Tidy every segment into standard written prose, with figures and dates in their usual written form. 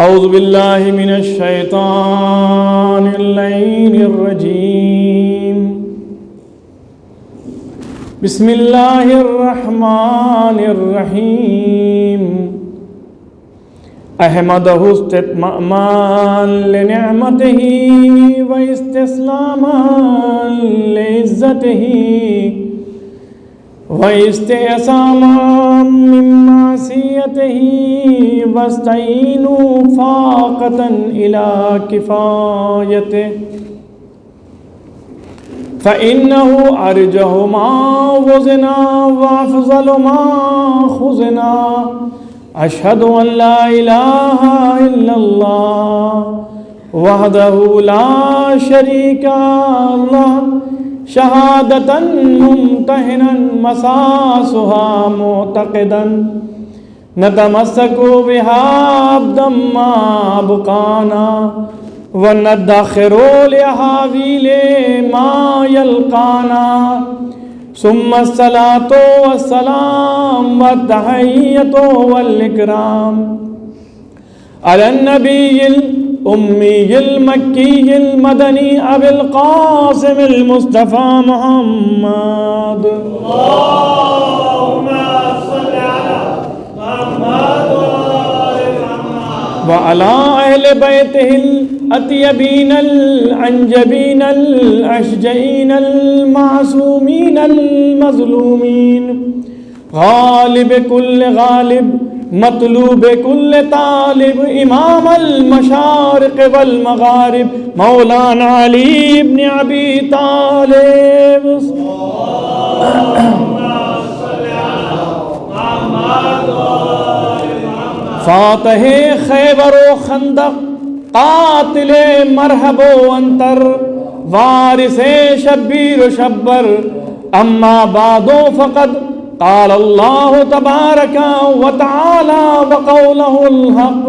اعوذ باللہ من الشیطان اللعین الرجیم بسم اللہ الرحمن الرحیم احمدہ استتماما لنعمتہ و استسلاما لعزتہ و استعصاما من معصیتہ واستعینوا فاقتا الى کفایتہ فإنه أرجح ما وزنا وأفضل ما خزنا أشهد أن لا إله إلا الله وحده لا شريك له شهادة ممتهنا مساسها معتقدا نتمسك بها أبدا ما بقانا وندخر لأحاويل ما يلقانا ثم الصلاة والسلام والتحية والإكرام على النبي الأمي المكي المدني أبي القاسم المصطفى محمد اللهم صل على محمد وعلى أهل بيته الأطيبين الأنجبين الأشجعين المعصومين المظلومين غالب كل غالب مطلوب كل طالب إمام المشارق والمغارب مولانا علي بن أبي طالب فاتح خیبر و خندق قاتل مرحب و انتر وارث شبیر و شبر اما بعد فقد قال اللہ تبارک و تعالی وقوله الحق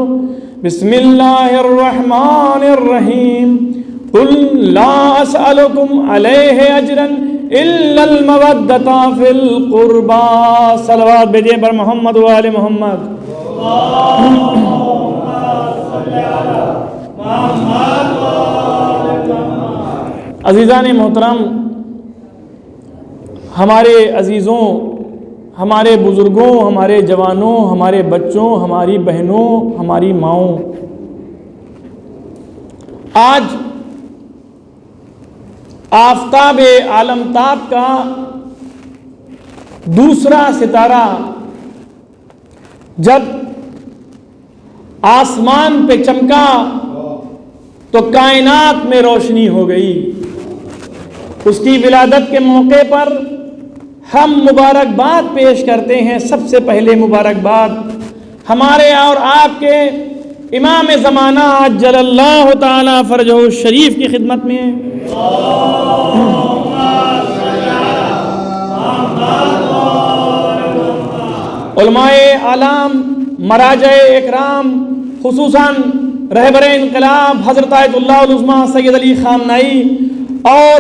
بسم اللہ الرحمن الرحیم قل لا اسألکم علیہ اجرا الا المودۃ فی القربى صلوات بھیجیں پر محمد و آل محمد عزیزان محترم، ہمارے عزیزوں، ہمارے بزرگوں، ہمارے جوانوں، ہمارے بچوں، ہماری بہنوں، ہماری ماؤں، آج آفتاب عالمتاب کا دوسرا ستارہ جب آسمان پہ چمکا تو کائنات میں روشنی ہو گئی۔ اس کی ولادت کے موقع پر ہم مبارکباد پیش کرتے ہیں۔ سب سے پہلے مبارکباد ہمارے اور آپ کے امام زمانہ عجل اللہ تعالی فرجہ الشریف کی خدمت میں، علماء اعلام، مراجع اکرام، خصوصاً رہبر انقلاب حضرت آیت اللہ العظمیٰ سید علی خامنائی اور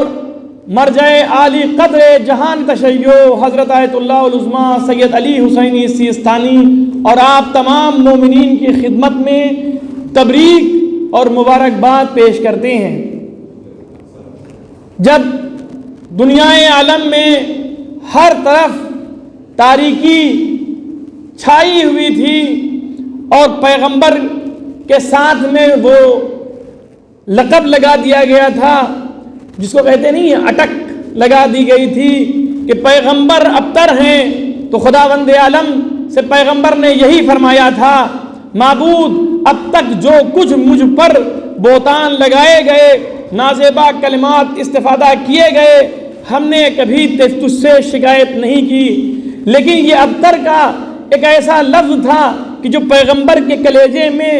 مرجع عالی قدر جہان تشیع حضرت آیت اللہ العظمیٰ سید علی حسینی سیستانی اور آپ تمام مومنین کی خدمت میں تبریک اور مبارکباد پیش کرتے ہیں۔ جب دنیا عالم میں ہر طرف تاریکی چھائی ہوئی تھی اور پیغمبر کے ساتھ میں وہ لقب لگا دیا گیا تھا جس کو کہتے نہیں اٹک لگا دی گئی تھی کہ پیغمبر ابتر ہیں، تو خداوند عالم سے پیغمبر نے یہی فرمایا تھا، معبود اب تک جو کچھ مجھ پر بہتان لگائے گئے، نازیبا کلمات استفادہ کیے گئے، ہم نے کبھی تجھ سے شکایت نہیں کی، لیکن یہ ابتر کا ایک ایسا لفظ تھا کہ جو پیغمبر کے کلیجے میں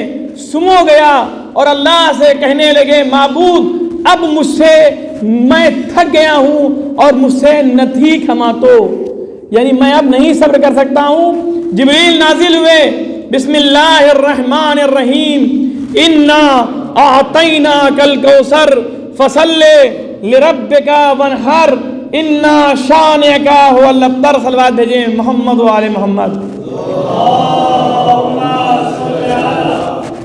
سمو گیا اور اللہ سے کہنے لگے، معبود اب مجھ سے میں تھک گیا ہوں اور مجھ سے نہ تھی کھما تو، یعنی میں اب نہیں صبر کر سکتا ہوں۔ جبریل نازل ہوئے، بسم اللہ الرحمن الرحیم، انا اعطیناک الکوثر فصل لربک وانحر انا شانئک هو الابتر۔ صلوات بھیجیں محمد و آل محمد۔ اللہم صل علی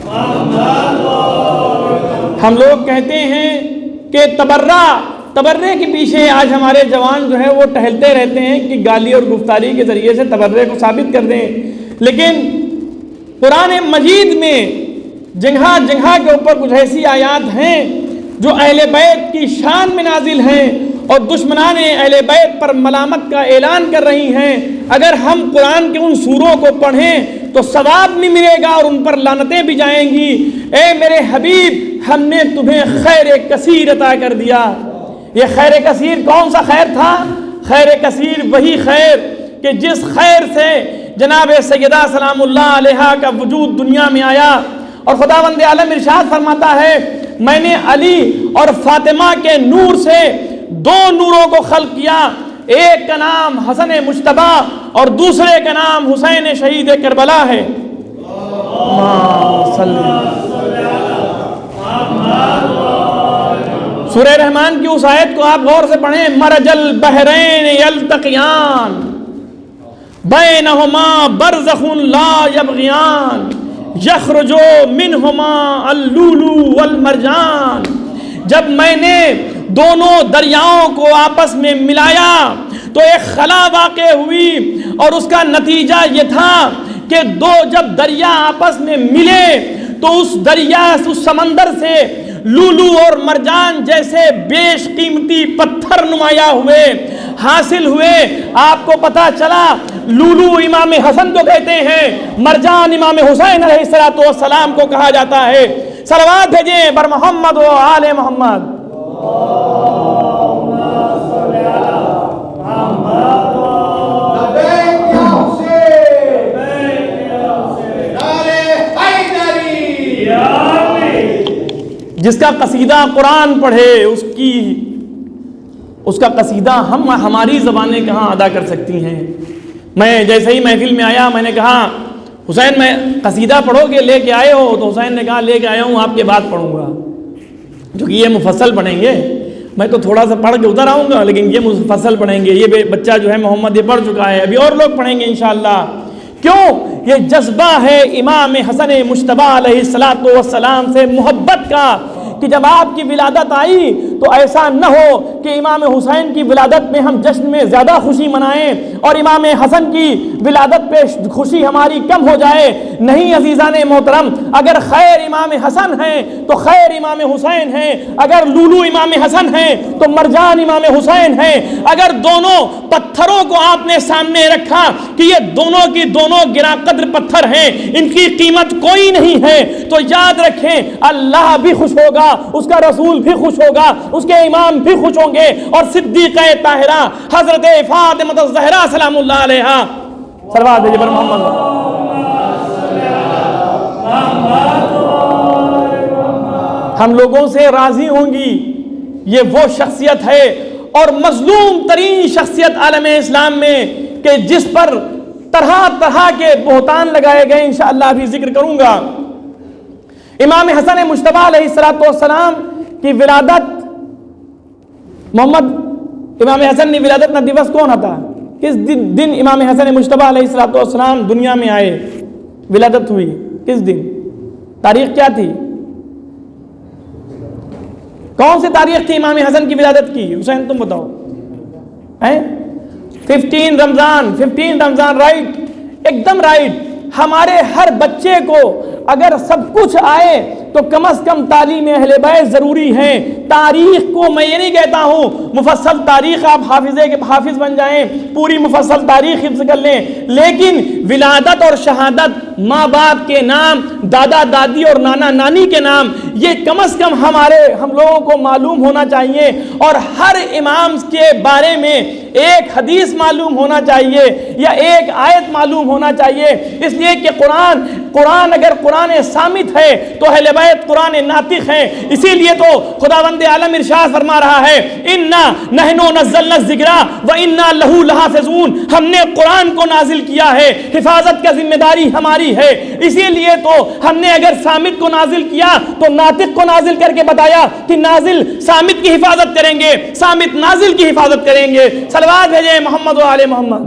محمد ہم لوگ کہتے ہیں کہ تبرے کے پیچھے آج ہمارے جوان جو ہے وہ ٹہلتے رہتے ہیں کہ گالی اور گفتاری کے ذریعے سے تبرے کو ثابت کر دیں، لیکن قرآن مجید میں جگہ جگہ کے اوپر کچھ ایسی آیات ہیں جو اہل بیت کی شان میں نازل ہیں اور دشمنان اہل بیت پر ملامت کا اعلان کر رہی ہیں۔ اگر ہم قرآن کے ان سوروں کو پڑھیں تو ثواب نہیں ملے گا اور ان پر لعنتیں بھی جائیں گی۔ اے میرے حبیب، ہم نے تمہیں خیر کثیر عطا کر دیا۔ یہ خیر کثیر کون سا خیر تھا؟ خیر کثیر وہی خیر کہ جس خیر سے جناب سیدہ سلام اللہ علیہا کا وجود دنیا میں آیا، اور خداوند عالم ارشاد فرماتا ہے میں نے علی اور فاطمہ کے نور سے دو نوروں کو خلق کیا، ایک کا نام حسن مجتبی اور دوسرے کا نام حسین شہید کربلا ہے۔ سورہ رحمان کی اس آیت کو آپ غور سے پڑھیں، مرج البحرین یلتقیان بینہما برزخ لا یبغیان یخرج منہما اللؤلؤ والمرجان۔ جب میں نے دونوں دریاؤں کو آپس میں ملایا تو ایک خلا واقع ہوئی، اور اس کا نتیجہ یہ تھا کہ جب دریا آپس میں ملے تو اس دریا اس سمندر سے لولو اور مرجان جیسے بیش قیمتی پتھر نمایاں ہوئے، حاصل ہوئے۔ آپ کو پتا چلا لولو امام حسن کو کہتے ہیں، مرجان امام حسین علیہ السلام کو کہا جاتا ہے۔ صلوات بھیجیں بر محمد و آل محمد۔ جس کا قصیدہ قرآن پڑھے اس کا قصیدہ ہماری زبانیں کہاں ادا کر سکتی ہیں۔ میں جیسے ہی محفل میں آیا میں نے کہا حسین میں قصیدہ پڑھو گے لے کے آئے ہو؟ تو حسین نے کہا لے کے آیا ہوں، آپ کے بعد پڑھوں گا، جو کہ یہ مفصل پڑھیں گے۔ میں تو تھوڑا سا پڑھ کے اتر آؤں گا، لیکن یہ مفصل پڑھیں گے۔ یہ بچہ جو ہے محمد یہ پڑھ چکا ہے، ابھی اور لوگ پڑھیں گے انشاءاللہ۔ کیوں؟ یہ جذبہ ہے امام حسن مجتبی علیہ السلام سے محبت کا، کہ جب آپ کی ولادت آئی تو ایسا نہ ہو کہ امام حسین کی ولادت میں ہم جشن میں زیادہ خوشی منائیں اور امام حسن کی ولادت پہ خوشی ہماری کم ہو جائے۔ نہیں عزیزان محترم، اگر خیر امام حسن ہیں تو خیر امام حسین ہیں، اگر لولو امام حسن ہیں تو مرجان امام حسین ہیں۔ اگر دونوں پتھروں کو آپ نے سامنے رکھا کہ یہ دونوں کی دونوں گراں قدر پتھر ہیں، ان کی قیمت کوئی نہیں ہے، تو یاد رکھیں اللہ بھی خوش ہوگا، اس کا رسول بھی خوش ہوگا، اس کے امام بھی خوش ہوں گے، اور صدیقہ طاہرہ حضرت فاطمہ الزہرا سلام اللہ علیہا صلوات بھیجیں پر محمد۔ ہم لوگوں سے راضی ہوں گی۔ یہ وہ شخصیت ہے اور مظلوم ترین شخصیت عالم اسلام میں کہ جس پر طرح طرح کے بہتان لگائے گئے، انشاءاللہ بھی ذکر کروں گا۔ امام حسن مجتبی علیہ السلام کی ولادت، امام حسن کی ولادت نہ دیوس کون تھا؟ کس دن امام حسن مجتبی علیہ السلام دنیا میں آئے، ولادت ہوئی کس دن؟ تاریخ کیا تھی؟ کون سی تاریخ تھی امام حسن کی ولادت کی؟ حسین تم بتاؤ۔ 15 رمضان، رائٹ، ایک دم رائٹ۔ ہمارے ہر بچے کو اگر سب کچھ آئے تو کم از کم تعلیم اہل بیت ضروری ہے۔ تاریخ کو میں یہ نہیں کہتا ہوں مفصل تاریخ آپ حافظ بن جائیں، پوری مفصل تاریخ حفظ کر لیں، لیکن ولادت اور شہادت، ماں باپ کے نام، دادا دادی اور نانا نانی کے نام، یہ کم از کم ہم لوگوں کو معلوم ہونا چاہیے، اور ہر امام کے بارے میں ایک حدیث معلوم ہونا چاہیے یا ایک آیت معلوم ہونا چاہیے، اس لیے کہ قرآن اگر قرآن صامت ہے تو اہل بیت قرآن ناطق ہے۔ اسی لیے تو خداوند عالم ارشاد فرما رہا ہے انا نحن نزلنا الذکر وانا لہ لحافظون، ہم نے قرآن کو نازل کیا ہے، حفاظت کا ذمہ داری ہماری ہے۔ اسی لیے تو ہم نے اگر صامت کو نازل کیا تو ناطق کو نازل کر کے بتایا کہ نازل صامت کی حفاظت کریں گے، صامت نازل کی حفاظت کریں گے۔ صلوات بھیجیں محمد و آل محمد۔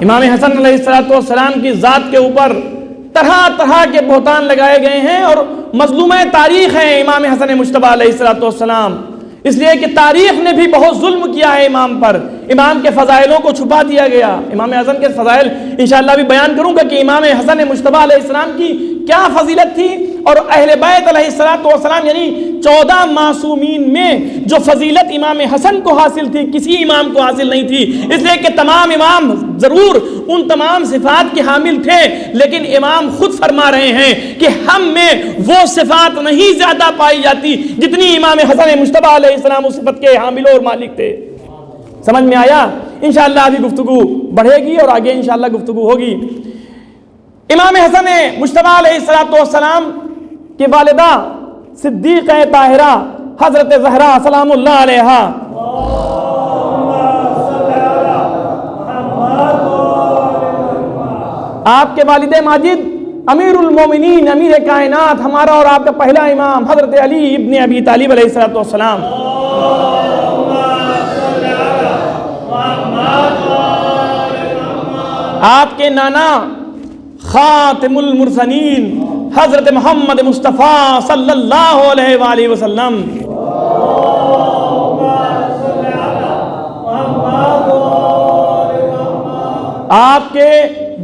امام حسن علیہ السلام کی ذات کے اوپر طرح طرح کے بہتان لگائے گئے ہیں اور مظلوم تاریخ ہیں امام حسن مجتبیٰ علیہ السلام، اس لیے کہ تاریخ نے بھی بہت ظلم کیا ہے امام پر، امام کے فضائلوں کو چھپا دیا گیا۔ امام حسن کے فضائل انشاءاللہ بھی بیان کروں گا کہ امام حسن مجتبیٰ علیہ السلام کی کیا فضیلت تھی، اور اہل بیت علیہ السلام یعنی 14 معصومین میں جو فضیلت امام حسن کو حاصل تھی کسی امام کو حاصل نہیں تھی، اس لیے کہ تمام امام ضرور ان تمام صفات کے حامل تھے، لیکن امام خود فرما رہے ہیں کہ ہم میں وہ صفات نہیں زیادہ پائی جاتی جتنی امام حسن مجتبیٰ علیہ السلام اس صفت کے حامل اور مالک تھے۔ سمجھ میں آیا؟ انشاءاللہ ابھی گفتگو بڑھے گی اور آگے انشاءاللہ گفتگو ہوگی۔ امام حسن مجتبیٰ علیہ السلام کی والدہ صدیقہ طاہرہ حضرت زہرا سلام اللہ علیہا، آپ کے والد ماجد امیر المومنین امیر کائنات ہمارا اور آپ کا پہلا امام حضرت علی ابن ابی طالب علیہ السلام، آپ کے نانا خاتم المرسلین حضرت محمد مصطفیٰ صلی اللہ علیہ وآلہ وسلم، آپ کے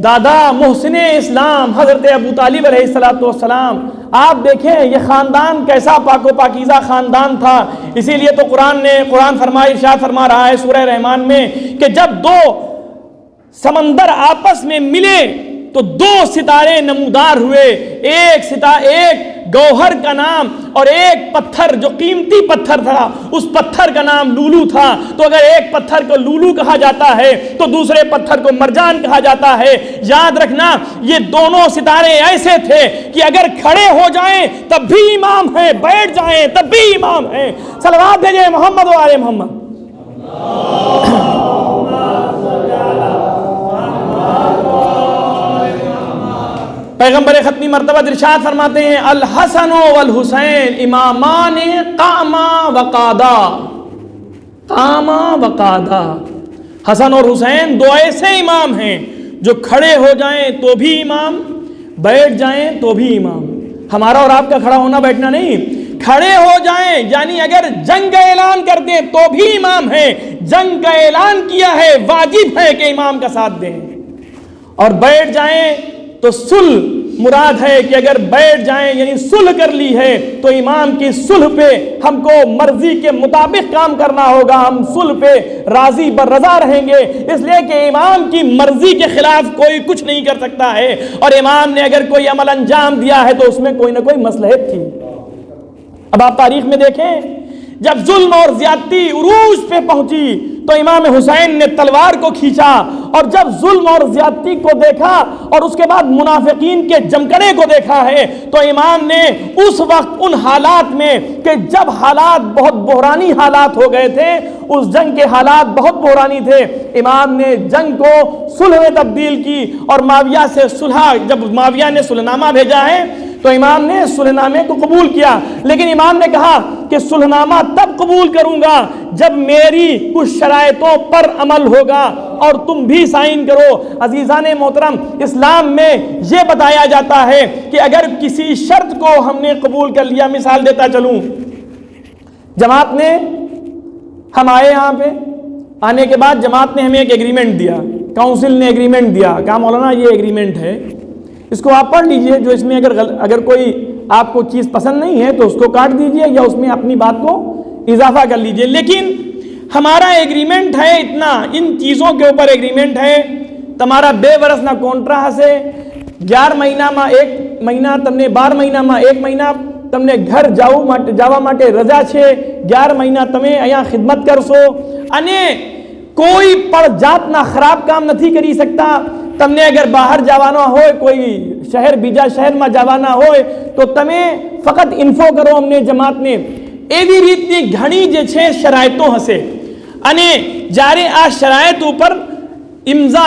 دادا محسن اسلام حضرت ابو طالب علیہ السلام۔ آپ دیکھیں یہ خاندان کیسا پاک و پاکیزہ خاندان تھا، اسی لیے تو قرآن ارشاد فرما رہا ہے سورہ رحمان میں کہ جب دو سمندر آپس میں ملے تو 2 ستارے نمودار ہوئے، ایک گوہر کا نام اور ایک پتھر جو قیمتی پتھر تھا اس پتھر کا نام لولو تھا۔ تو اگر ایک پتھر کو لولو کہا جاتا ہے تو دوسرے پتھر کو مرجان کہا جاتا ہے۔ یاد رکھنا یہ دونوں ستارے ایسے تھے کہ اگر کھڑے ہو جائیں تب بھی امام ہیں، بیٹھ جائیں تب بھی امام ہیں۔ صلوات بھیجیں محمد و آل محمد۔ پیغمبر ختمی مرتبہ ارشاد فرماتے ہیں الحسن والحسین امامان قاما وقادا، قاما وقادا، حسن اور حسین 2 ایسے امام ہیں جو کھڑے ہو جائیں تو بھی امام، بیٹھ جائیں تو بھی امام۔ ہمارا اور آپ کا کھڑا ہونا بیٹھنا نہیں، کھڑے ہو جائیں یعنی اگر جنگ کا اعلان کر دیں تو بھی امام ہیں، جنگ کا اعلان کیا ہے واجب ہے کہ امام کا ساتھ دیں، اور بیٹھ جائیں تو صلح مراد ہے کہ اگر بیٹھ جائیں یعنی صلح کر لی ہے تو امام کی صلح پہ ہم کو مرضی کے مطابق کام کرنا ہوگا، ہم صلح پہ راضی بر رضا رہیں گے، اس لیے کہ امام کی مرضی کے خلاف کوئی کچھ نہیں کر سکتا ہے، اور امام نے اگر کوئی عمل انجام دیا ہے تو اس میں کوئی نہ کوئی مصلحت تھی۔ اب آپ تاریخ میں دیکھیں جب ظلم اور زیادتی عروج پہ پہنچی تو امام حسین نے تلوار کو کھینچا، اور جب ظلم اور زیادتی کو دیکھا اور اس کے بعد منافقین کے جمکڑے کو دیکھا ہے تو امام نے اس وقت ان حالات میں کہ جب حالات بہت بحرانی حالات ہو گئے تھے، اس جنگ کے حالات بہت بحرانی تھے، امام نے جنگ کو صلح میں تبدیل کی، اور معاویہ سے صلح، جب معاویہ نے صلح نامہ بھیجا ہے تو امام نے صلح نامے کو قبول کیا، لیکن امام نے کہا کہ صلح نامہ تب قبول کروں گا جب میری کچھ شرائطوں پر عمل ہوگا اور تم بھی سائن کرو۔ عزیزان محترم، اسلام میں یہ بتایا جاتا ہے کہ اگر کسی شرط کو ہم نے قبول کر لیا، مثال دیتا چلوں، جماعت نے ہم آئے یہاں پہ، آنے کے بعد جماعت نے ہمیں ایک ایگریمنٹ دیا، کاؤنسل نے ایگریمنٹ دیا، کہا مولانا یہ ایگریمنٹ ہے، اس کو آپ پڑھ لیجئے، جو اس میں اگر کوئی آپ کو چیز پسند نہیں ہے تو اس کو کاٹ دیجئے یا اس میں اپنی بات کو اضافہ کر لیجئے، لیکن ہمارا ایگریمنٹ ہے اتنا، ان چیزوں کے اوپر ایگریمنٹ ہے، تمہارا بے ورس نہ کونٹرا ہسے، 11 مہینہ میں 1 مہینہ تم نے 12 مہینہ میں 1 مہینہ تم نے گھر جاوا ماٹے رضا چھے، 11 مہینہ تمہیں અહીંયા خدمت کرسو، અને કોઈ પણ જાતના ખરાબ કામ નથી કરી શકતા। તમને અગર બહાર જવાનો હોય, કોઈ શહેર બીજા શહેરમાં જવાના હોય તો તમે ફક્ત ઇન્ફો કરો અમને જમાતને। એવી રીતની ઘણી જે છે શરાયતો હશે, અને જ્યારે આ શરાયત ઉપર ઇમ્ઝા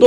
તો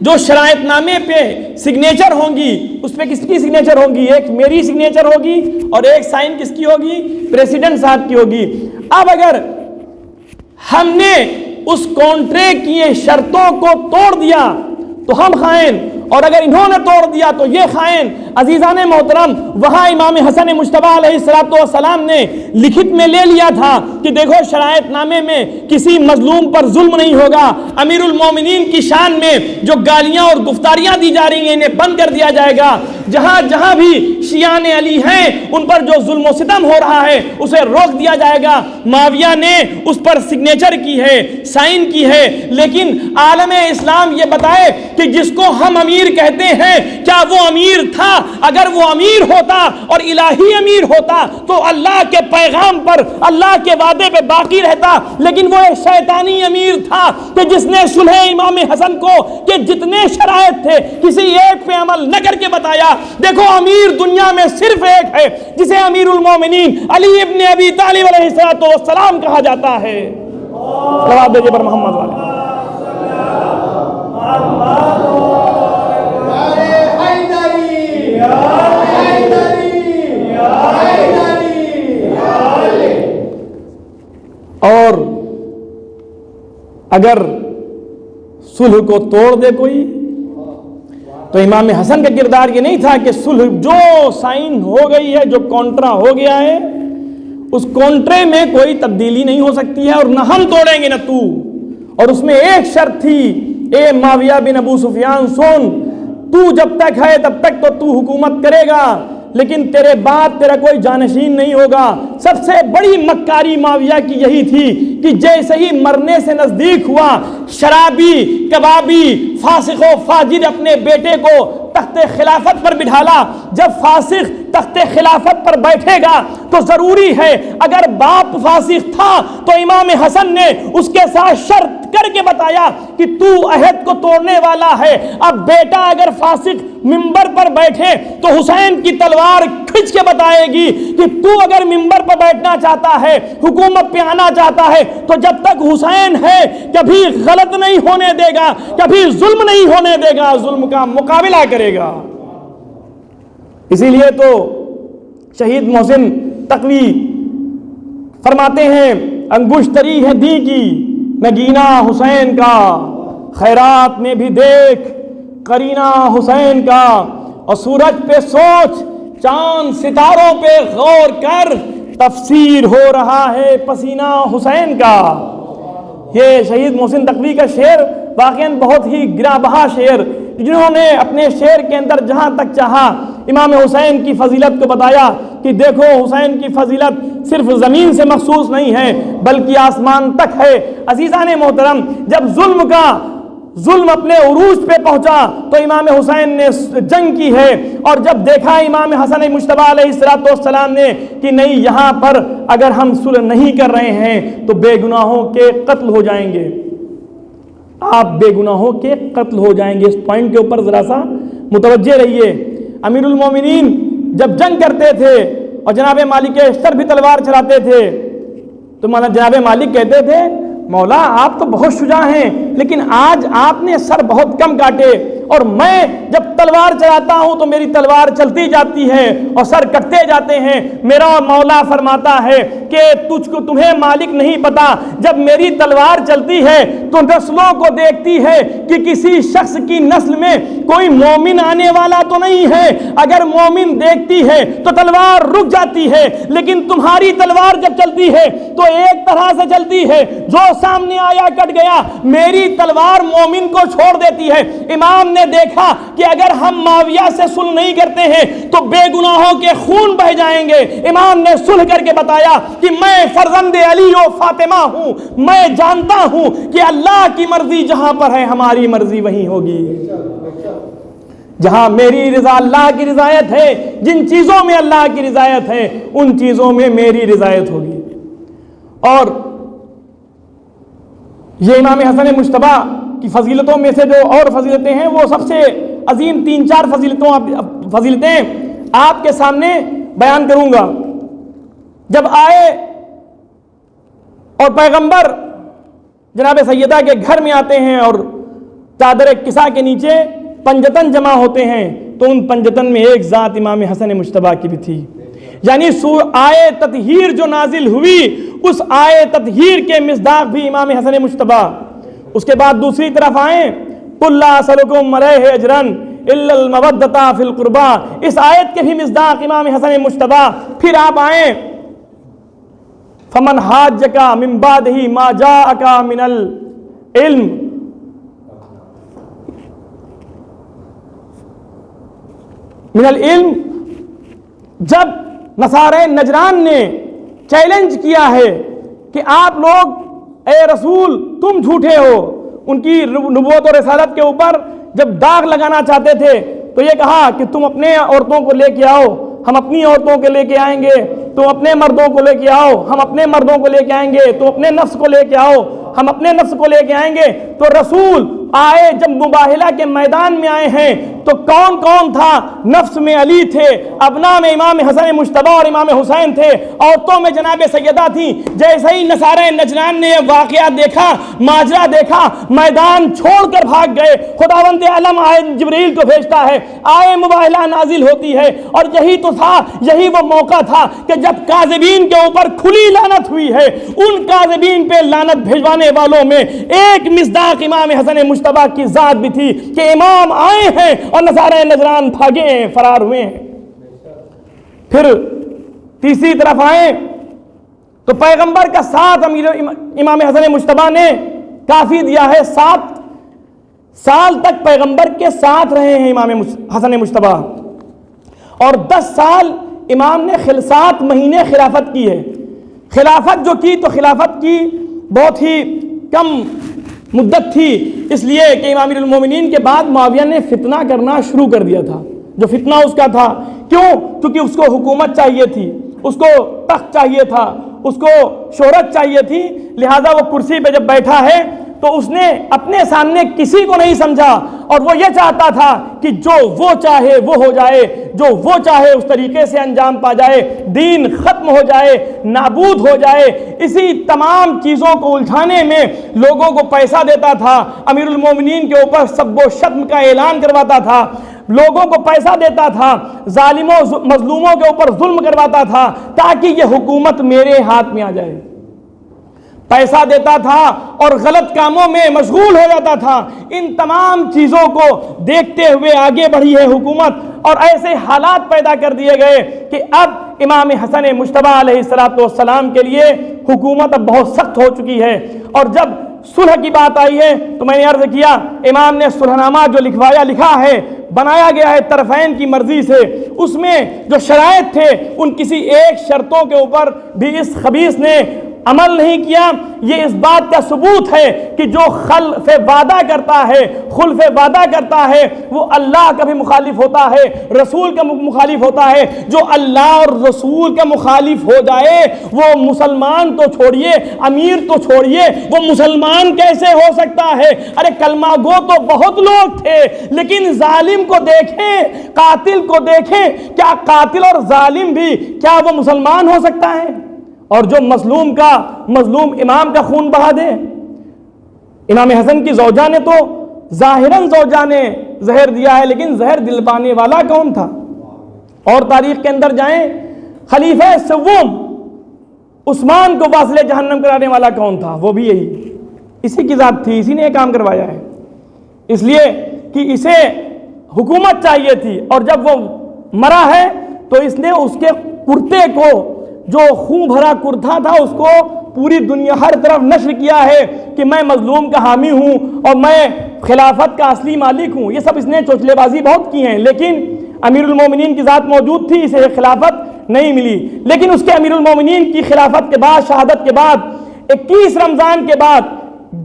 جو شرائط نامے پہ سگنیچر ہوں گی اس پہ کس کی سگنیچر ہوگی؟ ایک میری سگنیچر ہوگی اور ایک سائن کس کی ہوگی؟ پریزیڈنٹ صاحب کی ہوگی۔ اب اگر ہم نے اس کانٹریکٹ کی شرطوں کو توڑ دیا تو ہم خائن، اور اگر انہوں نے توڑ دیا تو یہ خائن۔ عزیزان محترم، وہاں امام حسن مجتبی علیہ السلام نے لکھت میں لے لیا تھا کہ دیکھو شرائط نامے میں کسی مظلوم پر ظلم نہیں ہوگا، امیر المومنین کی شان میں جو گالیاں اور گفتاریاں دی جا رہی ہیں انہیں بند کر دیا جائے گا، جہاں جہاں بھی شیعان علی ہیں ان پر جو ظلم و ستم ہو رہا ہے اسے روک دیا جائے گا۔ معاویہ نے اس پر سگنیچر کی ہے، سائن کی ہے، لیکن عالم اسلام یہ بتائے کہ جس کو ہم امیر کہتے ہیں کیا وہ امیر تھا؟ اگر وہ امیر ہوتا اور الہی امیر ہوتا تو اللہ کے پیغام پر، اللہ کے وعدے پہ باقی رہتا، لیکن وہ ایک شیطانی امیر تھا کہ جس نے صلح امام حسن کو کہ جتنے شرائط تھے کسی ایک پہ عمل نہ کر کے بتایا۔ دیکھو امیر دنیا میں صرف ایک ہے جسے امیر المومنین علی ابن ابی طالب علیہ السلام کہا جاتا ہے۔ صلوات دیجیے پر محمد والے۔ اور اگر صلح کو توڑ دے کوئی تو امام حسن کا کردار یہ نہیں تھا کہ صلح جو سائن ہو گئی ہے، جو کانٹرا ہو گیا ہے، اس کانٹرے میں کوئی تبدیلی نہیں ہو سکتی ہے اور نہ ہم توڑیں گے نہ تو۔ اور اس میں ایک شرط تھی، اے معاویہ بن ابو سفیان سن، تو جب تک ہے تب تک تو حکومت کرے گا، لیکن تیرے بعد تیرا کوئی جانشین نہیں ہوگا۔ سب سے بڑی مکاری معاویہ کی یہی تھی کہ جیسے ہی مرنے سے نزدیک ہوا، شرابی، کبابی، فاسق و فاجر اپنے بیٹے کو تخت خلافت پر بٹھالا۔ جب فاسق تخت خلافت پر بیٹھے گا تو ضروری ہے، اگر باپ فاسق تھا تو امام حسن نے اس کے ساتھ شرط کر کے بتایا کہ تو عہد کو توڑنے والا ہے۔ اب بیٹا اگر فاسق منبر پر بیٹھے تو حسین کی تلوار کھچ کے بتائے گی کہ تو اگر منبر پر بیٹھنا چاہتا ہے، حکومت پہ آنا چاہتا ہے تو جب تک حسین ہے کبھی غلط نہیں ہونے دے گا، کبھی ظلم نہیں ہونے دے گا، ظلم کا مقابلہ کرے گا۔ اسی لیے تو شہید محسن تقوی فرماتے ہیں، انگشتری ہے دی کی نگینہ حسین کا، خیرات میں بھی دیکھ قرینہ حسین کا، اور سورج پہ سوچ چاند ستاروں پہ غور کر، تفسیر ہو رہا ہے پسینہ حسین کا۔ یہ شہید محسن تقوی کا شعر واقعاً بہت ہی گراں بہا شعر، جنہوں نے اپنے شعر کے اندر جہاں تک چاہا امام حسین کی فضیلت کو بتایا کہ دیکھو حسین کی فضیلت صرف زمین سے مخصوص نہیں ہے بلکہ آسمان تک ہے۔ عزیزان محترم، جب ظلم اپنے عروج پہ پہنچا تو امام حسین نے جنگ کی ہے، اور جب دیکھا امام حسن مجتبی علیہ السلام نے کہ نہیں، یہاں پر اگر ہم صلح نہیں کر رہے ہیں تو بے گناہوں کے قتل ہو جائیں گے، آپ بے گناہوں کے قتل ہو جائیں گے۔ اس پوائنٹ کے اوپر ذرا سا متوجہ رہیے۔ امیر المومنین جب جنگ کرتے تھے اور جناب مالک اشتر بھی تلوار چلاتے تھے تو جناب مالک کہتے تھے، مولا آپ تو بہت شجاع ہیں لیکن آج آپ نے سر بہت کم کاٹے، اور میں جب تلوار چلاتا ہوں تو میری تلوار چلتی جاتی ہے اور سر کٹتے جاتے ہیں۔ میرا مولا فرماتا ہے کہ تمہیں مالک نہیں پتا، جب میری تلوار چلتی ہے تو نسلوں کو دیکھتی ہے کہ کسی شخص کی نسل میں کوئی مومن آنے والا تو نہیں ہے، اگر مومن دیکھتی ہے تو تلوار رک جاتی ہے، لیکن تمہاری تلوار جب چلتی ہے تو ایک طرح سے چلتی ہے، جو سامنے آیا کٹ گیا، میری تلوار مومن کو چھوڑ دیتی ہے۔ امام نے دیکھا کہ اگر ہم معاویہ سے صلح نہیں کرتے ہیں تو بے گناہوں کے خون بہہ جائیں گے۔ امام نے صلح کر کے بتایا کہ میں فرزند علی و فاطمہ ہوں، میں جانتا ہوں کہ اللہ کی مرضی جہاں پر ہے ہماری مرضی وہیں ہوگی، جہاں میری رضا اللہ کی رضایت ہے، جن چیزوں میں اللہ کی رضایت ہے ان چیزوں میں میری رضایت ہوگی۔ اور یہ امام حسن مجتبی کی فضیلتوں میں سے جو اور فضیلتیں ہیں وہ سب سے عظیم 3-4 فضیلتیں آپ کے سامنے بیان کروں گا۔ جب آئے اور پیغمبر جناب سیدہ کے گھر میں آتے ہیں اور چادر کسا کے نیچے پنجتن جمع ہوتے ہیں، تو ان پنجتن میں ایک ذات امام حسن مجتبیٰ کی بھی تھی۔ یعنی آیے تطہیر جو نازل ہوئی، اس آیے تطہیر کے مصداق بھی امام حسن مجتبیٰ۔ اس کے بعد دوسری طرف آئیں، قُلْ لَا أَسْأَلُكُمْ عَلَيْهِ أَجْرًا إِلَّا الْمَوَدَّةَ فِي الْقُرْبَىٰ، اس آیت کے بھی مصداق امام حسن مجتبیٰ۔ پھر آپ آئیں، فَمَنْ حَاجَّكَ مِنْ بَعْدِهِ مَا جَاءَكَ مِنَ الْعِلْمِ، جب نصارہ نجران نے چیلنج کیا ہے کہ آپ لوگ اے رسول تم جھوٹے ہو، ان کی نبوت اور رسالت کے اوپر جب داغ لگانا چاہتے تھے تو یہ کہا کہ تم اپنے عورتوں کو لے کے آؤ، ہم اپنی عورتوں کو لے کے آئیں گے، تم اپنے مردوں کو لے کے آؤ، ہم اپنے مردوں کو لے کے آئیں گے، تم اپنے نفس کو لے کے آؤ، ہم اپنے نفس کو لے کے آئیں گے۔ تو رسول آئے جب مباہلہ کے میدان میں آئے ہیں تو کون کون تھا؟ نفس میں علی تھے، ابنا میں امام حسن مجتبیٰ اور امام حسین تھے، عورتوں میں جناب سیدہ تھیں۔ جیسے ہی نصارہ نجران نے یہ واقعہ دیکھا، ماجرا دیکھا، میدان چھوڑ کر بھاگ گئے۔ خداوند عالم آئے جبریل کو بھیجتا ہے، آئے مباہلہ نازل ہوتی ہے، اور یہی تو تھا، یہی وہ موقع تھا کہ جب کاذبین کے اوپر کھلی لعنت ہوئی ہے، ان کاذبین پہ لعنت بھیجوانے والوں میں ایک مصداق امام حسن مجتبیٰ کی ذات بھی تھی کہ امام آئے ہیں اور نصارہ نجران بھاگے ہیں، فرار ہوئے ہیں۔ پھر تیسری طرف آئیں تو پیغمبر کا ساتھ امام حسن مجتبیٰ نے کافی دیا ہے، 7 سال تک پیغمبر کے ساتھ رہے ہیں امام حسن مجتبیٰ، اور 10 سال امام نے 7 مہینے خلافت کی ہے۔ خلافت جو کی تو خلافت کی بہت ہی کم مدت تھی، اس لیے کہ امام المومنین کے بعد معاویہ نے فتنہ کرنا شروع کر دیا تھا۔ جو فتنہ اس کا تھا، کیوں؟ کیونکہ اس کو حکومت چاہیے تھی، اس کو تخت چاہیے تھا، اس کو شہرت چاہیے تھی، لہذا وہ کرسی پہ جب بیٹھا ہے تو اس نے اپنے سامنے کسی کو نہیں سمجھا، اور وہ یہ چاہتا تھا کہ جو وہ چاہے وہ ہو جائے، جو وہ چاہے اس طریقے سے انجام پا جائے، دین ختم ہو جائے، نابود ہو جائے۔ اسی تمام چیزوں کو الجھانے میں لوگوں کو پیسہ دیتا تھا، امیر المومنین کے اوپر سب و شتم کا اعلان کرواتا تھا، لوگوں کو پیسہ دیتا تھا، ظالموں مظلوموں کے اوپر ظلم کرواتا تھا تاکہ یہ حکومت میرے ہاتھ میں آ جائے۔ پیسہ دیتا تھا اور غلط کاموں میں مشغول ہو جاتا تھا۔ ان تمام چیزوں کو دیکھتے ہوئے آگے بڑھی ہے حکومت، اور ایسے حالات پیدا کر دیے گئے کہ اب امام حسن مجتبیٰ علیہ السلام کے لیے حکومت اب بہت سخت ہو چکی ہے۔ اور جب صلح کی بات آئی ہے تو میں نے عرض کیا، امام نے صلح نامہ جو لکھا ہے، بنایا گیا ہے طرفین کی مرضی سے، اس میں جو شرائط تھے ان کسی ایک شرطوں کے اوپر بھی اس خبیث نے عمل نہیں کیا۔ یہ اس بات کا ثبوت ہے کہ جو خلف وعدہ کرتا ہے، خلف وعدہ کرتا ہے، وہ اللہ کا بھی مخالف ہوتا ہے، رسول کا مخالف ہوتا ہے۔ جو اللہ اور رسول کا مخالف ہو جائے وہ مسلمان تو چھوڑیے، امیر تو چھوڑیے، وہ مسلمان کیسے ہو سکتا ہے؟ ارے کلمہ گو تو بہت لوگ تھے، لیکن ظالم کو دیکھیں، قاتل کو دیکھیں، کیا قاتل اور ظالم بھی کیا وہ مسلمان ہو سکتا ہے؟ اور جو مظلوم امام کا خون بہا دے۔ امام حسن کی زوجہ نے تو ظاہراً زوجہ نے زہر دیا ہے، لیکن زہر دلوانے والا کون تھا؟ اور تاریخ کے اندر جائیں، خلیفہ سوم عثمان کو واصل جہنم کرانے والا کون تھا؟ وہ بھی یہی اسی کی ذات تھی، اسی نے یہ کام کروایا ہے، اس لیے کہ اسے حکومت چاہیے تھی۔ اور جب وہ مرا ہے تو اس نے اس کے کرتے کو، جو خون بھرا کرتا تھا، اس کو پوری دنیا ہر طرف نشر کیا ہے کہ میں مظلوم کا حامی ہوں اور میں خلافت کا اصلی مالک ہوں۔ یہ سب اس نے چوچلے بازی بہت کی ہیں، لیکن امیر المومنین کی ذات موجود تھی، اسے خلافت نہیں ملی۔ لیکن اس کے امیر المومنین کی خلافت کے بعد، شہادت کے بعد، 21 رمضان کے بعد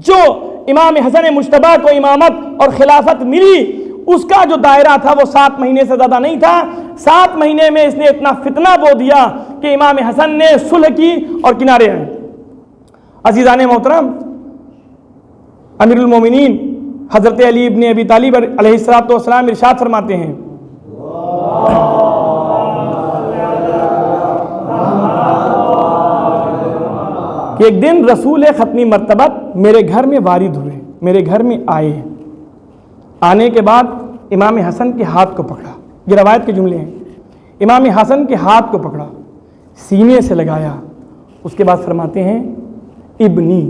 جو امام حسن مجتبیٰ کو امامت اور خلافت ملی، اس کا جو دائرہ تھا وہ 7 مہینے سے زیادہ نہیں تھا۔ 7 مہینے میں اس نے اتنا فتنہ بو دیا کہ امام حسن نے صلح کی اور کنارے آئے۔ عزیزان محترم، امیر المومنین حضرت علی ابن ابی طالب علیہ السلام ارشاد فرماتے ہیں، کہ ایک دن رسول ختمی مرتبت میرے گھر میں وارد ہوئے، میرے گھر میں آئے، آنے کے بعد امام حسن کے ہاتھ کو پکڑا، یہ روایت کے جملے ہیں، امام حسن کے ہاتھ کو پکڑا، سینے سے لگایا، اس کے بعد فرماتے ہیں ابنی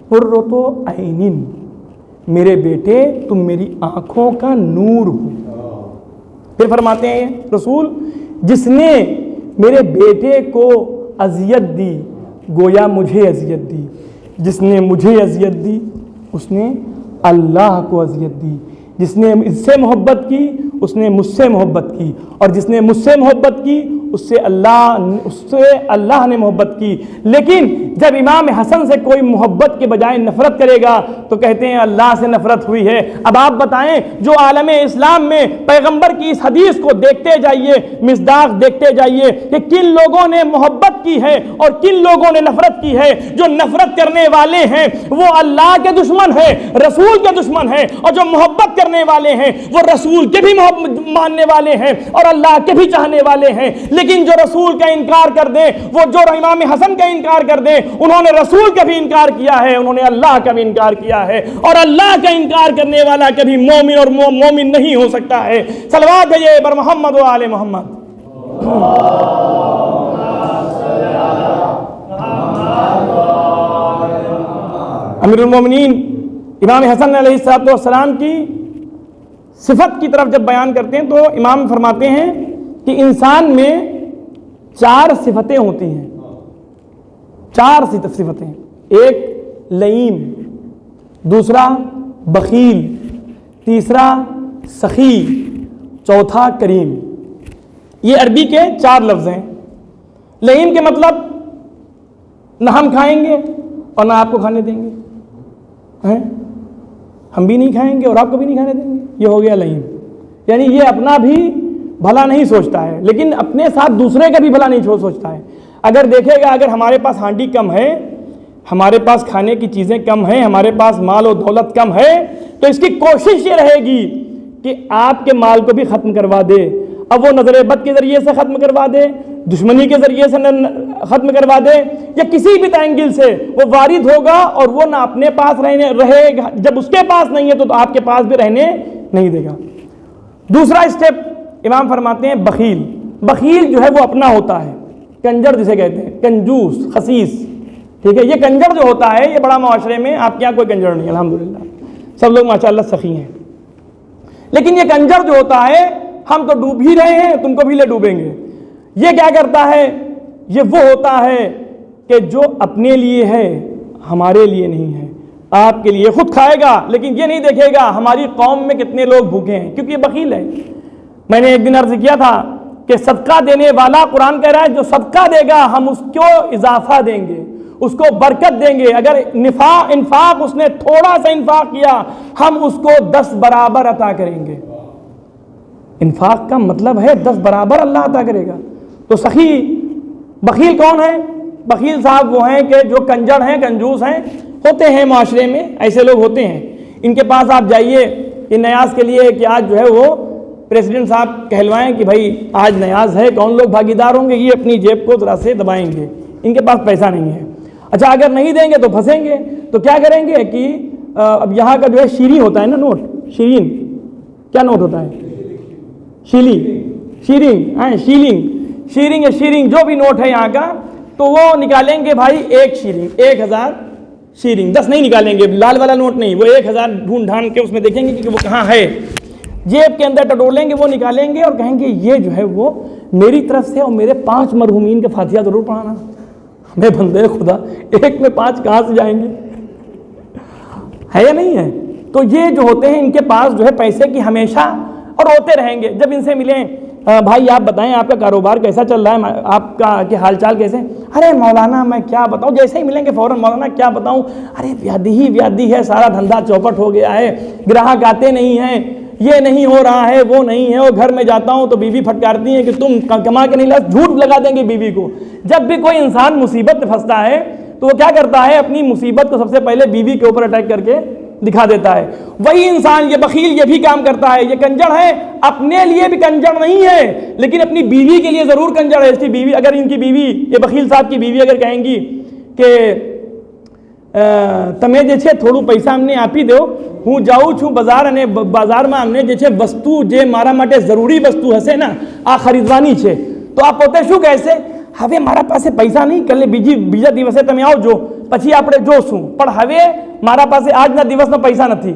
قرۃ عین، میرے بیٹے تم میری آنکھوں کا نور ہو۔ پھر فرماتے ہیں رسول جس نے میرے بیٹے کو اذیت دی گویا مجھے اذیت دی، جس نے مجھے اذیت دی اس نے اللہ کو اذیت دی، جس نے اس سے محبت کی اس نے مجھ سے محبت کی، اور جس نے مجھ سے محبت کی اس سے اللہ نے محبت کی۔ لیکن جب امام حسن سے کوئی محبت کے بجائے نفرت کرے گا تو کہتے ہیں اللہ سے نفرت ہوئی ہے۔ اب آپ بتائیں جو عالم اسلام میں پیغمبر کی اس حدیث کو دیکھتے جائیے، مصداق دیکھتے جائیے کہ کن لوگوں نے محبت کی ہے اور کن لوگوں نے نفرت کی ہے۔ جو نفرت کرنے والے ہیں وہ اللہ کے دشمن ہیں، رسول کے دشمن ہیں، اور جو محبت کرنے والے ہیں وہ رسول کے بھی ماننے والے ہیں اور اللہ کے بھی چاہنے والے ہیں۔ لیکن جو رسول کا انکار کر دیں، وہ جو امام حسن کا انکار کر دیں، انہوں نے رسول کا بھی انکار کیا ہے، انہوں نے اللہ کا بھی انکار کیا ہے، اور اللہ کا انکار کرنے والا کبھی مومن اور مومن نہیں ہو سکتا ہے۔ صلوات ہے بر محمد و آل محمد۔ امیر المومنین امام حسن علیہ السلام کی صفت کی طرف جب بیان کرتے ہیں تو امام فرماتے ہیں کہ انسان میں 4 صفتیں ہوتی ہیں، 4 صفتیں، ایک لئیم، دوسرا بخیل، تیسرا سخی، چوتھا کریم۔ یہ عربی کے 4 لفظ ہیں۔ لئیم کے مطلب نہ ہم کھائیں گے اور نہ آپ کو کھانے دیں گے، ہم بھی نہیں کھائیں گے اور آپ کو بھی نہیں کھانے دیں گے، یہ ہو گیا لئیم۔ یعنی یہ اپنا بھی بھلا نہیں سوچتا ہے لیکن اپنے ساتھ دوسرے کا بھی بھلا نہیں سوچتا ہے۔ اگر دیکھے گا اگر ہمارے پاس ہانڈی کم ہے، ہمارے پاس کھانے کی چیزیں کم ہیں، ہمارے پاس مال و دولت کم ہے تو اس کی کوشش یہ رہے گی کہ آپ کے مال کو بھی ختم کروا دے۔ اب وہ نظر بد کے ذریعے سے ختم کروا دے، دشمنی کے ذریعے سے ختم کروا دے، یا کسی بھی اینگل سے وہ وارد ہوگا اور وہ نہ اپنے پاس رہے گا، جب اس کے پاس نہیں ہے تو آپ کے پاس بھی رہنے نہیں دے گا۔ دوسرا اسٹیپ امام فرماتے ہیں بخیل۔ بخیل جو ہے وہ اپنا ہوتا ہے، کنجر جسے کہتے ہیں، کنجوس، خسیس، ٹھیک ہے۔ یہ کنجر جو ہوتا ہے یہ بڑا معاشرے میں آپ کے یہاں کوئی کنجر نہیں، الحمدللہ سب لوگ ماشاءاللہ سخی ہیں، لیکن یہ کنجر جو ہوتا ہے ہم تو ڈوب ہی رہے ہیں تم کو بھی لے ڈوبیں گے۔ یہ کیا کرتا ہے؟ یہ وہ ہوتا ہے کہ جو اپنے لیے ہے ہمارے لیے نہیں ہے، آپ کے لیے خود کھائے گا لیکن یہ نہیں دیکھے گا ہماری قوم میں کتنے لوگ بھوکے ہیں، کیونکہ یہ بخیل ہے۔ میں نے ایک دن عرض کیا تھا کہ صدقہ دینے والا قرآن کہہ رہا ہے جو صدقہ دے گا ہم اس کو اضافہ دیں گے، اس کو برکت دیں گے۔ اگر انفاق اس نے تھوڑا سا انفاق کیا ہم اس کو 10 برابر عطا کریں گے۔ انفاق کا مطلب ہے 10 برابر اللہ عطا کرے گا۔ تو سخی بخیل کون ہے؟ بخیل صاحب وہ ہیں کہ جو کنجر ہیں، کنجوس ہیں، ہوتے ہیں معاشرے میں، ایسے لوگ ہوتے ہیں۔ ان کے پاس آپ جائیے کہ نیاز کے لیے کہ آج جو ہے وہ پریزیڈنٹ صاحب کہلوائیں کہ بھائی آج نیاز ہے، کون لوگ بھاگیدار ہوں گے؟ یہ اپنی جیب کو ذرا سے دبائیں گے، ان کے پاس پیسہ نہیں ہے۔ اچھا اگر نہیں دیں گے تو پھنسیں گے، تو کیا کریں گے کہ اب یہاں کا جو ہے شیریں ہوتا ہے نا، نوٹ شیرین، کیا نوٹ ہوتا ہے؟ شیرنگ جو بھی نوٹ ہے یہاں کا، تو وہ نکالیں گے بھائی 1 شیرنگ، 1000 شیرنگ، 10 نہیں نکالیں گے، لال والا نوٹ نہیں، وہ 1000 ڈھونڈ ڈھانڈ کے اس میں دیکھیں گے کہ وہ کہاں ہے، جیب کے اندر ٹٹولیں گے، وہ نکالیں گے اور کہیں گے یہ جو ہے وہ میری طرف سے اور میرے 5 مرحومین کے فاتحہ ضرور پڑھانا۔ میں بندے خدا 1 میں 5 کہاں سے جائیں گے؟ ہے یا نہیں ہے؟ تو یہ جو ہوتے ہیں ان کے پاس جو ہے پیسے کی ہمیشہ اور ہوتے رہیں گے۔ جب ان سے ملیں بھائی آپ بتائیں آپ کا کاروبار کیسا چل رہا ہے، آپ کا کہ حال چال کیسے؟ ارے مولانا میں کیا بتاؤں، جیسے ہی ملیں گے فوراً مولانا کیا بتاؤں، ارے ویادی ہے، سارا دھندا چوپٹ ہو گیا ہے، گراہک آتے نہیں ہیں، یہ نہیں ہو رہا ہے، وہ نہیں ہے، اور گھر میں جاتا ہوں تو بیوی پھٹکارتی ہیں کہ تم کما کے نہیں لا، جھوٹ لگا دیں گے بیوی کو۔ جب بھی کوئی انسان مصیبت میں پھنستا ہے تو وہ کیا کرتا ہے؟ اپنی مصیبت کو سب سے پہلے بیوی کے اوپر اٹیک کر کے دکھا دیتا ہے۔ وہی انسان یہ بخیل یہ بھی کام کرتا ہے، یہ کنجر ہے، اپنے لیے بھی کنجر نہیں ہے لیکن اپنی بیوی کے لیے ضرور کنجر ہے۔ اس کی بیوی، اگر ان کی بیوی، یہ بخیل صاحب کی بیوی اگر کہیں گی کہ તમે જે છે થોડું પૈસા અમને આપી દો, હું જાઉં છું બજાર અને બજારમાં અમને જે છે વસ્તુ જે મારા માટે જરૂરી વસ્તુ હશે ને આ ખરીદવાની છે. તો આ પોતે શું કહેશે, હવે મારા પાસે પૈસા નહીં, કાલે બીજા દિવસે તમે આવજો પછી આપણે જોશું, પણ હવે મારા પાસે આજના દિવસનો પૈસા નથી.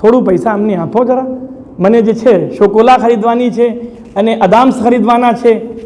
થોડું પૈસા અમને આપો જરા, મને જે છે શોકોલા ખરીદવાની છે અને અદામ્સ ખરીદવાના છે,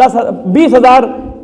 20,000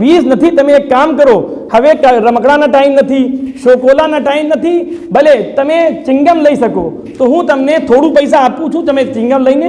20 નથી, તમે એક કામ કરો, હવે રમકડાના ટાઈમ નથી, શોકોલાના ટાઈમ નથી, ભલે તમે ચિંગમ લઈ શકો, તો હું તમને થોડું પૈસા આપું છું, તમે ચિંગમ લઈને.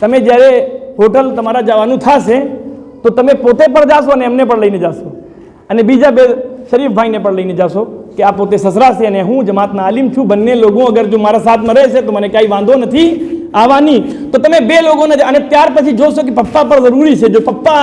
તમે જ્યારે હોટલ તમારા જવાનું થશે તો તમે પોતે પણ જાશો અને એમને પણ લઈને જાશો અને બીજા 2 શરીફ ભાઈને પણ લઈને જાશો કે આ પોતે સસરા છે અને હું જમાતના આલિમ છું. બંને લોકો અગર જો મારા સાથમાં રહેશે તો મને કાંઈ વાંધો નથી આવવાની. તો તમે 2 લોકોને અને ત્યાર પછી જોશો કે પપ્પા પર જરૂરી છે. જો પપ્પા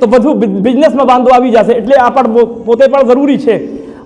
તો બધું બિઝનેસમાં વાંધો આવી જશે. એટલે આ પણ પોતે પણ જરૂરી છે.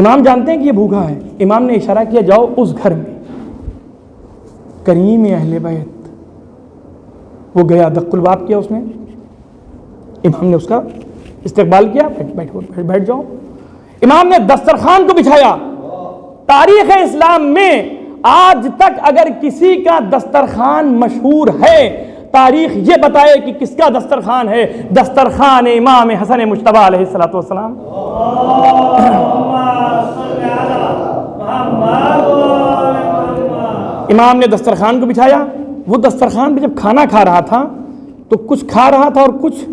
امام جانتے ہیں کہ یہ بھوکا ہے. امام نے اشارہ کیا جاؤ اس گھر میں. کریم اہل بیت وہ گیا, دق الباب کیا اس نے. امام نے اس کا استقبال کیا, بیٹھ جاؤ. امام نے دسترخوان کو بچھایا. تاریخ اسلام میں آج تک اگر کسی کا دسترخوان مشہور ہے, تاریخ یہ بتائے کہ کس کا دسترخوان ہے, دسترخوان امام حسن مجتبیٰ علیہ الصلوۃ والسلام. امام نے دسترخوان کو بچھایا. وہ دسترخوان پہ جب کھانا کھا رہا تھا تو کچھ کھا رہا تھا اور کچھ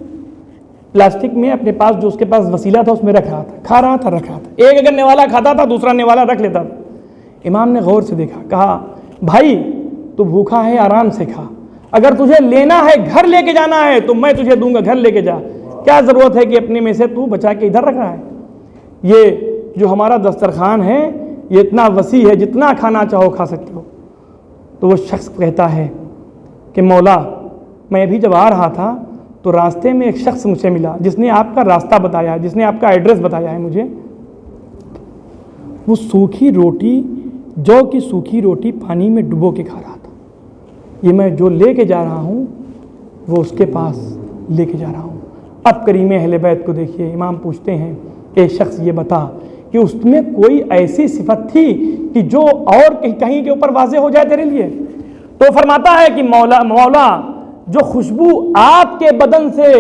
پلاسٹک میں اپنے پاس جو اس کے پاس وسیلہ تھا اس میں رکھ رہا تھا. کھا رہا تھا, رکھ رہا تھا. ایک اگر نوالا کھاتا تھا دوسرا نوالا رکھ لیتا تھا. امام نے غور سے دیکھا, کہا بھائی تو بھوکا ہے, آرام سے کھا. اگر تجھے لینا ہے, گھر لے کے جانا ہے تو میں تجھے دوں گا, گھر لے کے جا. کیا ضرورت ہے کہ اپنے میں سے تو بچا کے ادھر رکھ رہا ہے. یہ جو ہمارا دسترخوان ہے یہ اتنا وسیع ہے, جتنا کھانا چاہو کھا سکتے ہو. تو وہ شخص کہتا ہے کہ مولا میں بھی جب آ رہا تھا تو راستے میں ایک شخص مجھے ملا جس نے آپ کا راستہ بتایا, جس نے آپ کا ایڈریس بتایا ہے مجھے. وہ سوکھی روٹی, جو کی سوکھی روٹی پانی میں ڈبو کے کھا رہا تھا. یہ میں جو لے کے جا رہا ہوں وہ اس کے پاس لے کے جا رہا ہوں. اب کریم اہل بیت کو دیکھیے. امام پوچھتے ہیں اے شخص یہ بتا کہ اس میں کوئی ایسی صفت تھی کہ جو اور کہیں کے اوپر واضح ہو جائے تیرے لیے. تو فرماتا ہے کہ مولا جو خوشبو آپ کے بدن سے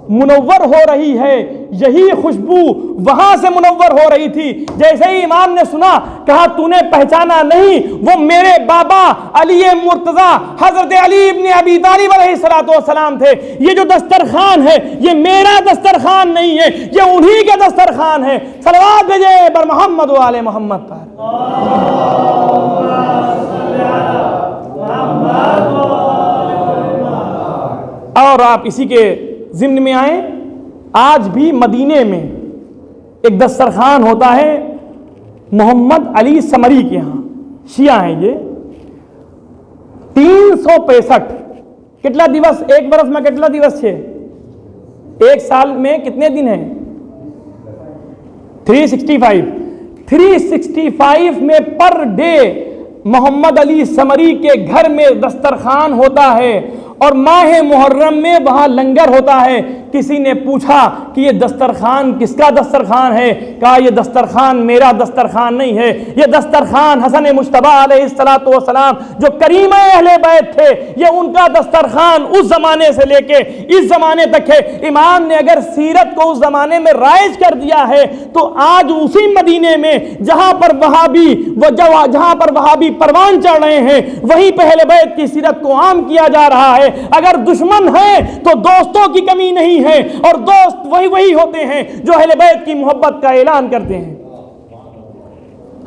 منور ہو رہی ہے یہی خوشبو وہاں سے منور ہو رہی تھی. جیسے ہی امام نے سنا, کہا تو نے پہچانا نہیں, وہ میرے بابا علی مرتضیٰ حضرت علی ابن ابی طالب علیہ الصلوۃ والسلام تھے. یہ جو دسترخوان ہے یہ میرا دسترخوان نہیں ہے, یہ انہی کا دسترخوان ہے. صلوات بھیجے بر محمد و آل محمد پر. اور آپ اسی کے ضمن میں آئیں, آج بھی مدینے میں ایک دسترخوان ہوتا ہے محمد علی سمری کے ہاں, شیعہ ہیں یہ. 365 کتلا دیوس, ایک برس میں کتلا دیوس ہے, ایک سال میں کتنے دن ہیں, 365 میں پر ڈے محمد علی سمری کے گھر میں دسترخوان ہوتا ہے. اور ماہ محرم میں وہاں لنگر ہوتا ہے. کسی نے پوچھا کہ یہ دسترخوان کس کا دسترخوان ہے, کہا یہ دسترخوان میرا دسترخوان نہیں ہے, یہ دسترخوان حسن مجتبیٰ علیہ الصلوۃ والسلام جو کریم اہل بیت تھے یہ ان کا دسترخوان اس زمانے سے لے کے اس زمانے تک ہے. امام نے اگر سیرت کو اس زمانے میں رائج کر دیا ہے تو آج اسی مدینے میں جہاں پر وہابی پروان چڑھ رہے ہیں وہیں پہ اہل بیت کی سیرت کو عام کیا جا رہا ہے. اگر دشمن ہیں تو دوستوں کی کمی نہیں ہے, اور دوست وہی ہوتے ہیں جو اہل بیت کی محبت کا اعلان کرتے ہیں.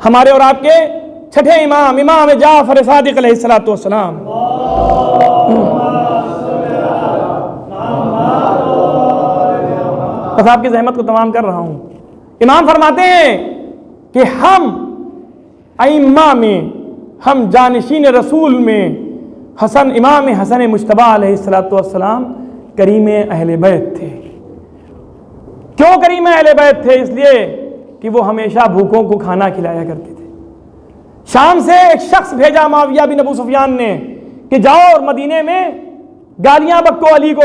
ہمارے اور آپ کے چھٹے امام جعفر صادق علیہ الصلوۃ والسلام. بس آپ کی زحمت کو تمام کر رہا ہوں. امام فرماتے ہیں کہ ہم ائمہ میں, ہم جانشین رسول میں امام حسن مجتبیٰ علیہ الصلوۃ والسلام کریم اہل بیت تھے. کیوں کریم اہل بیت تھے؟ اس لیے کہ وہ ہمیشہ بھوکوں کو کھانا کھلایا کرتے تھے. شام سے ایک شخص بھیجا معاویہ بن ابو سفیان نے کہ جاؤ اور مدینے میں گالیاں بکو علی کو,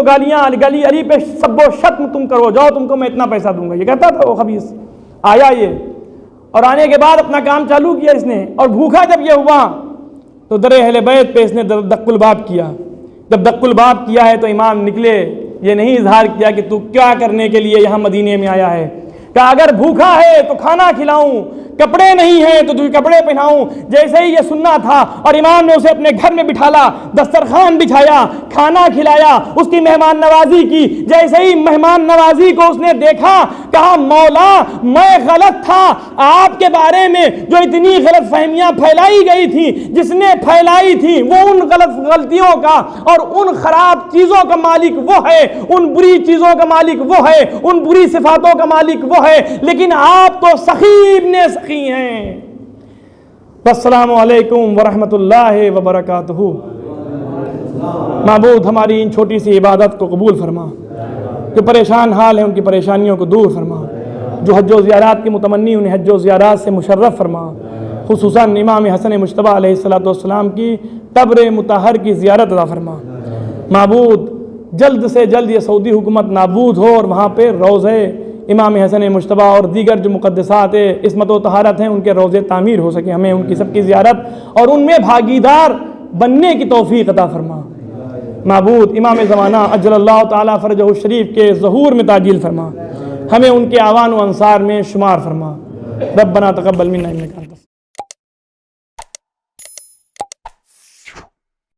علی پہ سب و شتم تم کرو, جاؤ تم کو میں اتنا پیسہ دوں گا. یہ کہتا تھا وہ خبیث. آیا یہ, اور آنے کے بعد اپنا کام چالو کیا اس نے, اور بھوکا جب یہ ہوا تو در اہل بیت پہ اس نے دق الباب کیا. جب دق الباب کیا ہے تو امام نکلے, یہ نہیں اظہار کیا کہ تو کیا کرنے کے لیے یہاں مدینے میں آیا ہے. کہ اگر بھوکا ہے تو کھانا کھلاؤں, کپڑے نہیں ہیں تو تجھے کپڑے پہناؤں. جیسے ہی یہ سننا تھا اور امام نے اسے اپنے گھر میں بٹھالا, دسترخوان بچھایا, کھانا کھلایا, اس کی مہمان نوازی کی. جیسے ہی مہمان نوازی کو اس نے دیکھا, کہا مولا میں غلط تھا, آپ کے بارے میں جو اتنی غلط فہمیاں پھیلائی گئی تھی, جس نے پھیلائی تھی وہ ان غلطیوں کا اور ان خراب چیزوں کا مالک وہ ہے, ان بری چیزوں کا مالک وہ ہے, ان بری صفاتوں کا مالک وہ ہے, لیکن آپ تو سخی ابن سخی ہیں. السلام علیکم ورحمۃ اللہ وبرکاتہ. معبود ہماری ان چھوٹی سی عبادت کو قبول فرما, جو پریشان حال ہیں ان کی پریشانیوں کو دور فرما, جو حج و زیارات کے متمنی انہیں حج و زیارات سے مشرف فرما، خصوصاً امام حسن مجتبیٰ علیہ السلام کی قبر مطہر کی زیارت عطا فرما۔ معبود جلد سے جلد یہ سعودی حکومت نابود ہو اور وہاں پہ روضے امام حسن مجتبیٰ اور دیگر جو مقدسات عصمت و طہارت ہیں ان کے روضے تعمیر ہو سکیں، ہمیں ان کی سب کی زیارت اور ان میں بھاگیدار بننے کی توفیق عطا فرما۔ معبود امام زمانہ اجل اللہ تعالیٰ فرجہ الشریف کے ظہور میں تعجیل فرما، ہمیں ان کے اعوان و انصار میں شمار فرما۔ ربنا تقبل منا انک انت